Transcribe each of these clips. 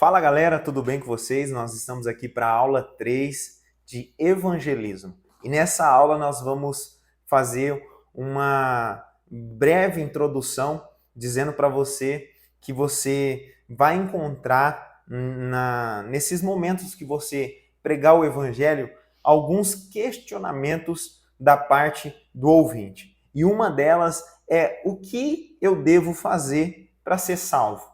Fala galera, tudo bem com vocês? Nós estamos aqui para a aula 3 de evangelismo. E nessa aula nós vamos fazer uma breve introdução dizendo para você que você vai encontrar nesses momentos que você pregar o evangelho alguns questionamentos da parte do ouvinte. E uma delas é: o que eu devo fazer para ser salvo?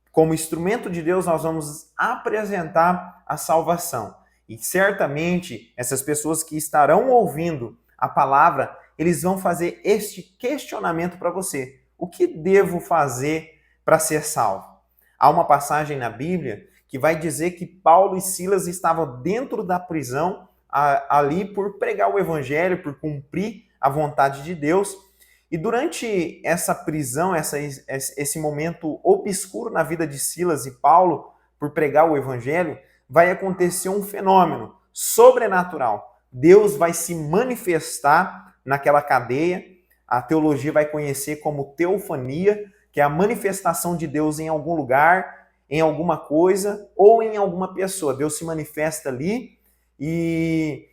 Como instrumento de Deus, nós vamos apresentar a salvação. E certamente essas pessoas que estarão ouvindo a palavra, eles vão fazer este questionamento para você. O que devo fazer para ser salvo? Há uma passagem na Bíblia que vai dizer que Paulo e Silas estavam dentro da prisão ali por pregar o evangelho, por cumprir a vontade de Deus. E durante essa prisão, esse momento obscuro na vida de Silas e Paulo, por pregar o evangelho, vai acontecer um fenômeno sobrenatural. Deus vai se manifestar naquela cadeia. A teologia vai conhecer como teofania, que é a manifestação de Deus em algum lugar, em alguma coisa ou em alguma pessoa. Deus se manifesta ali e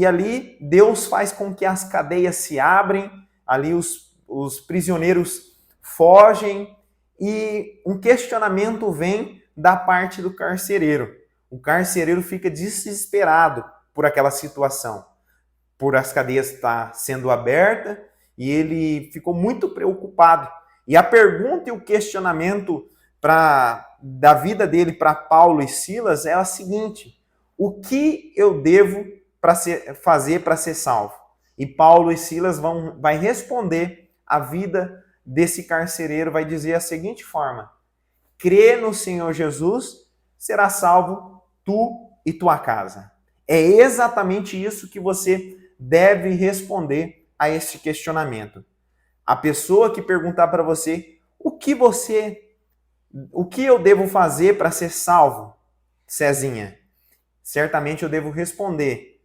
ali Deus faz com que as cadeias se abrem. Ali os prisioneiros fogem e um questionamento vem da parte do carcereiro. O carcereiro fica desesperado por aquela situação, por as cadeias estar sendo abertas, e ele ficou muito preocupado. E a pergunta e o questionamento da vida dele para Paulo e Silas é a seguinte: o que eu devo fazer para ser salvo? E Paulo e Silas vai responder a vida desse carcereiro, vai dizer a seguinte forma: crê no Senhor Jesus, será salvo tu e tua casa. É exatamente isso que você deve responder a este questionamento. A pessoa que perguntar para você: o que eu devo fazer para ser salvo, Cezinha? Certamente eu devo responder: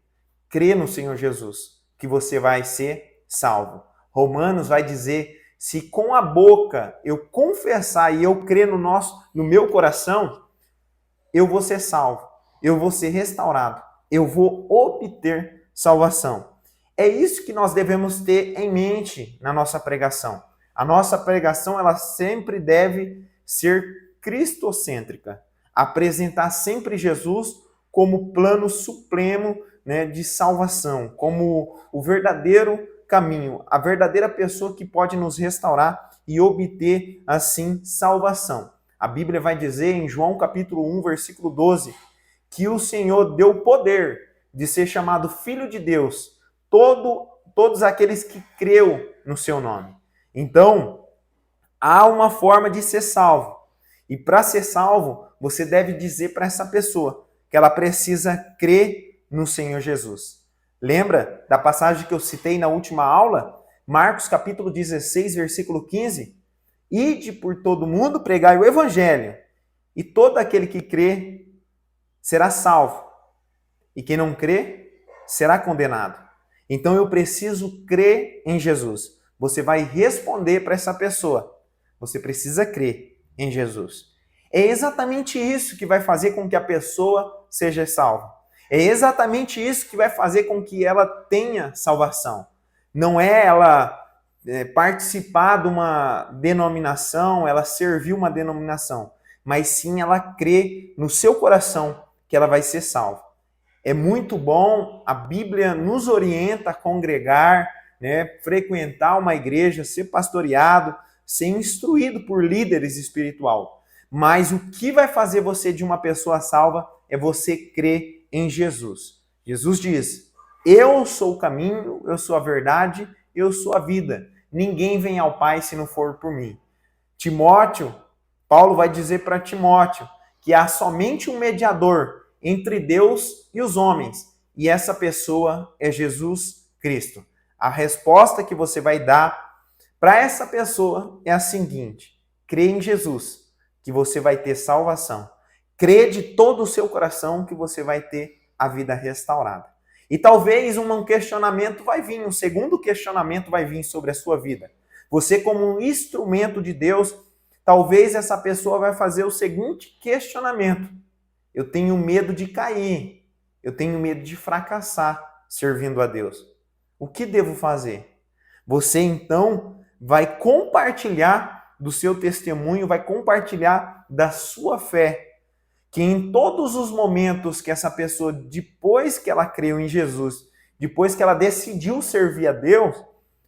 crê no Senhor Jesus, que você vai ser salvo. Romanos vai dizer: se com a boca eu confessar e eu crer no meu coração, eu vou ser salvo, eu vou ser restaurado, eu vou obter salvação. É isso que nós devemos ter em mente na nossa pregação. A nossa pregação, ela sempre deve ser cristocêntrica, apresentar sempre Jesus como plano supremo, de salvação, como o verdadeiro caminho, a verdadeira pessoa que pode nos restaurar e obter, assim, salvação. A Bíblia vai dizer em João capítulo 1, versículo 12, que o Senhor deu poder de ser chamado Filho de Deus, todos aqueles que creu no seu nome. Então, há uma forma de ser salvo. E para ser salvo, você deve dizer para essa pessoa que ela precisa crer no Senhor Jesus. Lembra da passagem que eu citei na última aula? Marcos capítulo 16, versículo 15. Ide por todo mundo, pregai o evangelho, e todo aquele que crê será salvo, e quem não crê será condenado. Então eu preciso crer em Jesus. Você vai responder para essa pessoa: você precisa crer em Jesus. É exatamente isso que vai fazer com que a pessoa seja salva. É exatamente isso que vai fazer com que ela tenha salvação. Não é ela participar de uma denominação, ela servir uma denominação, mas sim ela crê no seu coração que ela vai ser salva. É muito bom, a Bíblia nos orienta a congregar, frequentar uma igreja, ser pastoreado, ser instruído por líderes espirituais. Mas o que vai fazer você de uma pessoa salva é você crer em Jesus. Jesus diz: eu sou o caminho, eu sou a verdade, eu sou a vida. Ninguém vem ao Pai se não for por mim. Paulo vai dizer para Timóteo que há somente um mediador entre Deus e os homens, e essa pessoa é Jesus Cristo. A resposta que você vai dar para essa pessoa é a seguinte: crê em Jesus, que você vai ter salvação. Crê de todo o seu coração que você vai ter a vida restaurada. E talvez um questionamento vai vir, um segundo questionamento vai vir sobre a sua vida. Você, como um instrumento de Deus, talvez essa pessoa vai fazer o seguinte questionamento: eu tenho medo de cair, eu tenho medo de fracassar servindo a Deus. O que devo fazer? Você então vai compartilhar do seu testemunho, vai compartilhar da sua fé, que em todos os momentos que essa pessoa, depois que ela creu em Jesus, depois que ela decidiu servir a Deus,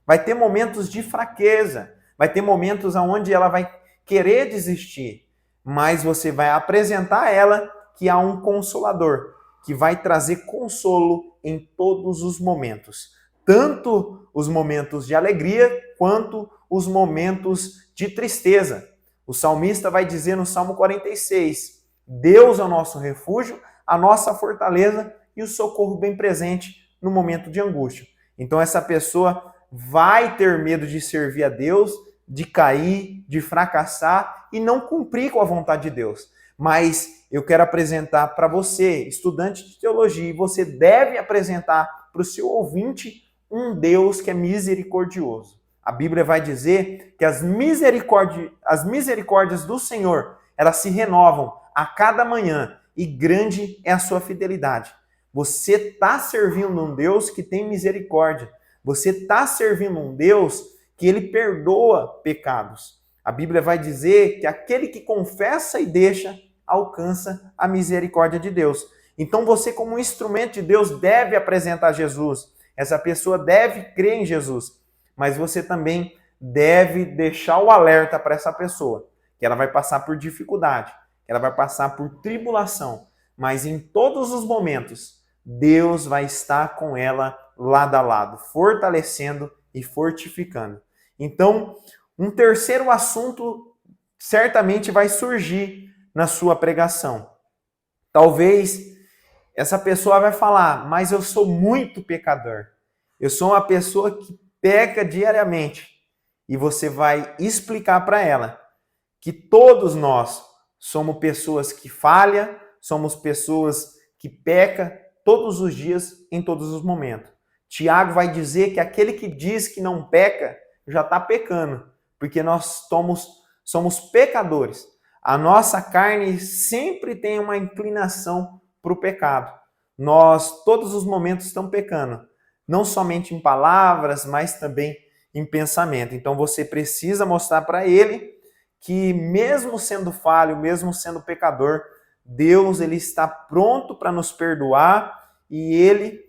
vai ter momentos de fraqueza, vai ter momentos onde ela vai querer desistir, mas você vai apresentar a ela que há um consolador, que vai trazer consolo em todos os momentos, tanto os momentos de alegria quanto os momentos de tristeza. O salmista vai dizer no Salmo 46, Deus é o nosso refúgio, a nossa fortaleza e o socorro bem presente no momento de angústia. Então essa pessoa vai ter medo de servir a Deus, de cair, de fracassar e não cumprir com a vontade de Deus. Mas eu quero apresentar para você, estudante de teologia, e você deve apresentar para o seu ouvinte um Deus que é misericordioso. A Bíblia vai dizer que as misericórdias do Senhor, elas se renovam a cada manhã e grande é a sua fidelidade. Você está servindo um Deus que tem misericórdia. Você está servindo um Deus que ele perdoa pecados. A Bíblia vai dizer que aquele que confessa e deixa alcança a misericórdia de Deus. Então você, como um instrumento de Deus, deve apresentar Jesus. Essa pessoa deve crer em Jesus. Mas você também deve deixar o alerta para essa pessoa, que ela vai passar por dificuldade, que ela vai passar por tribulação. Mas em todos os momentos, Deus vai estar com ela lado a lado, fortalecendo e fortificando. Então, um terceiro assunto certamente vai surgir na sua pregação. Talvez essa pessoa vai falar, mas eu sou muito pecador. Eu sou uma pessoa que peca diariamente. E você vai explicar para ela que todos nós somos pessoas que falham, somos pessoas que pecam todos os dias, em todos os momentos. Tiago vai dizer que aquele que diz que não peca, já está pecando, porque nós somos pecadores. A nossa carne sempre tem uma inclinação para o pecado. Nós, todos os momentos, estamos pecando. Não somente em palavras, mas também em pensamento. Então você precisa mostrar para ele que mesmo sendo falho, mesmo sendo pecador, Deus ele está pronto para nos perdoar e ele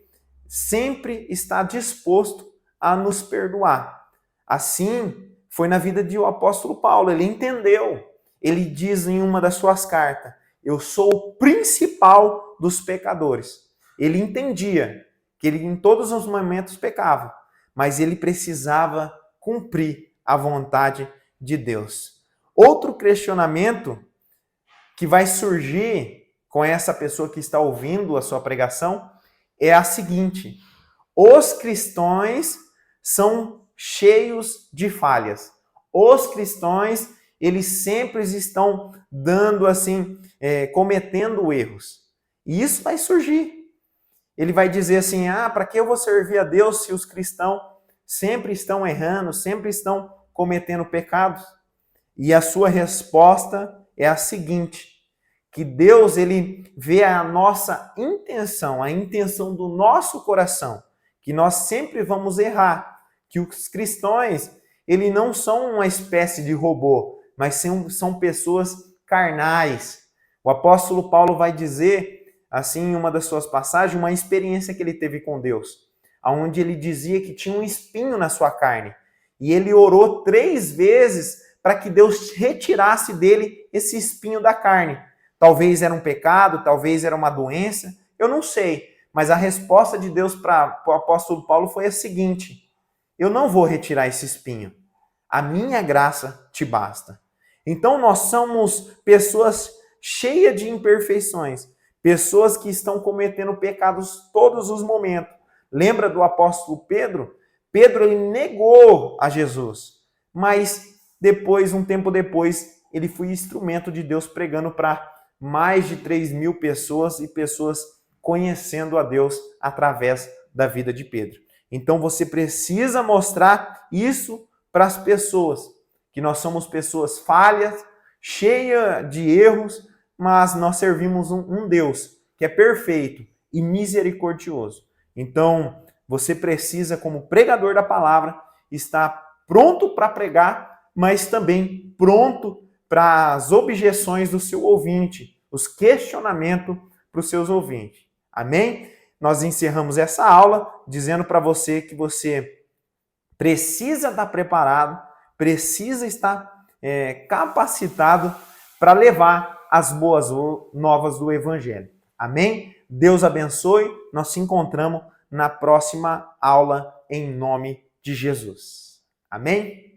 sempre está disposto a nos perdoar. Assim foi na vida do apóstolo Paulo, ele entendeu. Ele diz em uma das suas cartas, eu sou o principal dos pecadores. Ele entendia que ele em todos os momentos pecava, mas ele precisava cumprir a vontade de Deus. Outro questionamento que vai surgir com essa pessoa que está ouvindo a sua pregação é a seguinte: os cristãos são cheios de falhas. Os cristãos, eles sempre estão cometendo erros. E isso vai surgir. Ele vai dizer assim, para que eu vou servir a Deus se os cristãos sempre estão errando, sempre estão cometendo pecados? E a sua resposta é a seguinte, que Deus ele vê a nossa intenção, a intenção do nosso coração, que nós sempre vamos errar, que os cristãos, eles não são uma espécie de robô, mas são pessoas carnais. O apóstolo Paulo vai dizer, assim, em uma das suas passagens, uma experiência que ele teve com Deus, onde ele dizia que tinha um espinho na sua carne, e ele orou 3 vezes para que Deus retirasse dele esse espinho da carne. Talvez era um pecado, talvez era uma doença, eu não sei. Mas a resposta de Deus para o apóstolo Paulo foi a seguinte: eu não vou retirar esse espinho. A minha graça te basta. Então nós somos pessoas cheias de imperfeições, pessoas que estão cometendo pecados todos os momentos. Lembra do apóstolo Pedro? Pedro ele negou a Jesus, mas depois, um tempo depois, ele foi instrumento de Deus pregando para mais de 3.000 pessoas e pessoas conhecendo a Deus através da vida de Pedro. Então você precisa mostrar isso para as pessoas, que nós somos pessoas falhas, cheias de erros, mas nós servimos um Deus que é perfeito e misericordioso. Então, você precisa, como pregador da palavra, estar pronto para pregar, mas também pronto para as objeções do seu ouvinte, os questionamentos para os seus ouvintes. Amém? Nós encerramos essa aula dizendo para você que você precisa estar preparado, precisa estar capacitado para levar as boas novas do Evangelho. Amém? Deus abençoe. Nós se encontramos na próxima aula em nome de Jesus. Amém?